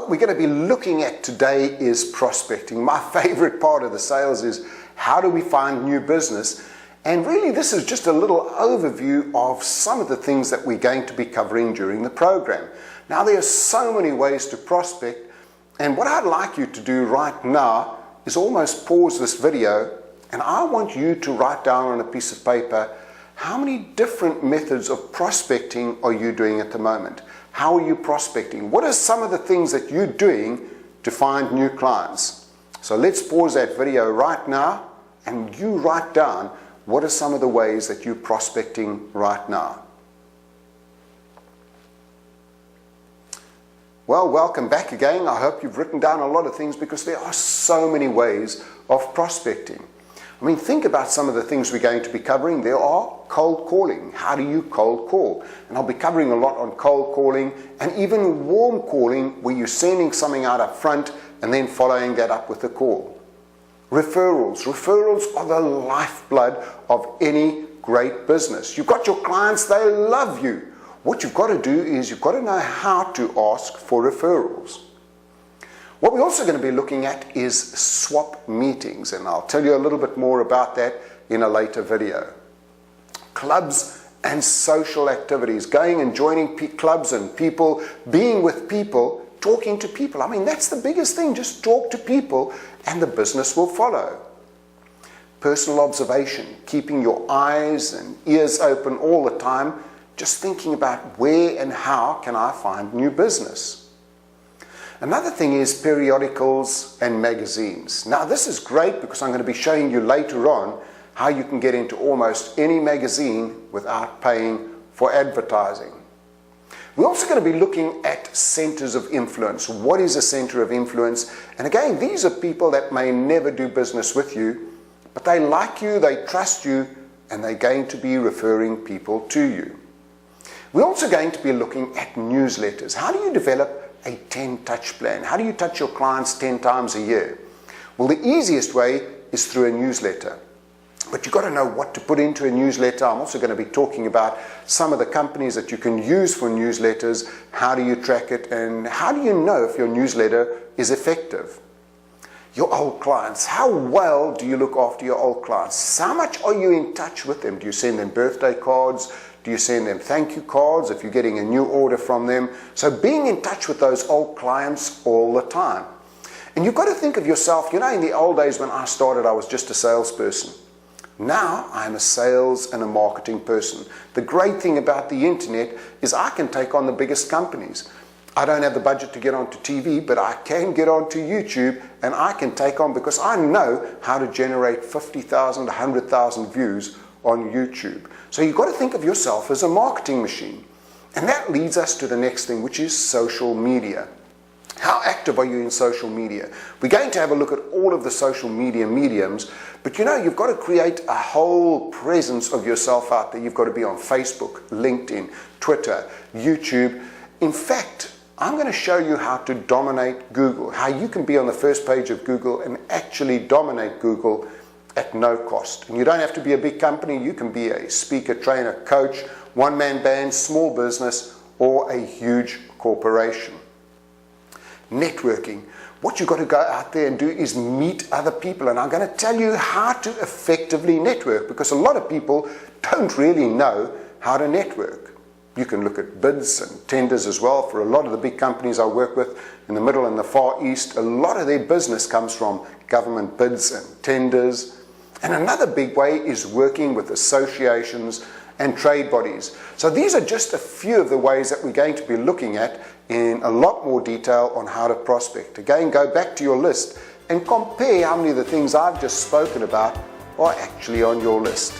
What we're going to be looking at today is prospecting. My favorite part of the sales is how do we find new business? And really this is just a little overview of some of the things that we're going to be covering during the program. Now there are so many ways to prospect, and what I'd like you to do right now is almost pause this video, and I want you to write down on a piece of paper how many different methods of prospecting are you doing at the moment. How are you prospecting? What are some of the things that you're doing to find new clients? So let's pause that video right now and you write down what are some of the ways that you're prospecting right now. Well, welcome back again. I hope you've written down a lot of things because there are so many ways of prospecting. I mean, think about some of the things we're going to be covering. There are cold calling. How do you cold call? And I'll be covering a lot on cold calling and even warm calling, where you're sending something out up front and then following that up with a call. Referrals. Referrals are the lifeblood of any great business. You've got your clients, they love you. What you've got to do is you've got to know how to ask for referrals. What we're also going to be looking at is swap meetings, and I'll tell you a little bit more about that in a later video. Clubs and social activities, going and joining clubs and people, being with people, talking to people. I mean, that's the biggest thing. Just talk to people and the business will follow. Personal observation, keeping your eyes and ears open all the time, just thinking about where and how can I find new business. Another thing is periodicals and magazines. Now this is great because I'm going to be showing you later on how you can get into almost any magazine without paying for advertising. We're also going to be looking at centers of influence. What is a center of influence? And again, these are people that may never do business with you, but they like you, they trust you, and they're going to be referring people to you. We're also going to be looking at newsletters. How do you develop a 10-touch plan? How do you touch your clients 10 times a year? Well, the easiest way is through a newsletter. But you've got to know what to put into a newsletter. I'm also going to be talking about some of the companies that you can use for newsletters. How do you track it? And how do you know if your newsletter is effective? Your old clients. How well do you look after your old clients? How much are you in touch with them? Do you send them birthday cards? Do you send them thank you cards if you're getting a new order from them? So being in touch with those old clients all the time. And you've got to think of yourself, you know, in the old days when I started, I was just a salesperson. Now I'm a sales and a marketing person. The great thing about the internet is I can take on the biggest companies. I don't have the budget to get onto TV, but I can get onto YouTube and I can take on, because I know how to generate 50,000, 100,000 views on YouTube. So you've got to think of yourself as a marketing machine. And that leads us to the next thing, which is social media. How active are you in social media? We're going to have a look at all of the social media mediums, but you know, you've got to create a whole presence of yourself out there. You've got to be on Facebook, LinkedIn, Twitter, YouTube. In fact, I'm going to show you how to dominate Google, how you can be on the first page of Google and actually dominate Google at no cost. And you don't have to be a big company. You can be a speaker, trainer, coach, one-man band, small business, or a huge corporation. Networking. What you've got to go out there and do is meet other people, and I'm going to tell you how to effectively network, because a lot of people don't really know how to network. You can look at bids and tenders as well. For a lot of the big companies I work with in the Middle and the Far East, a lot of their business comes from government bids and tenders. And another big way is working with associations and trade bodies. So these are just a few of the ways that we're going to be looking at in a lot more detail on how to prospect. Again, go back to your list and compare how many of the things I've just spoken about are actually on your list.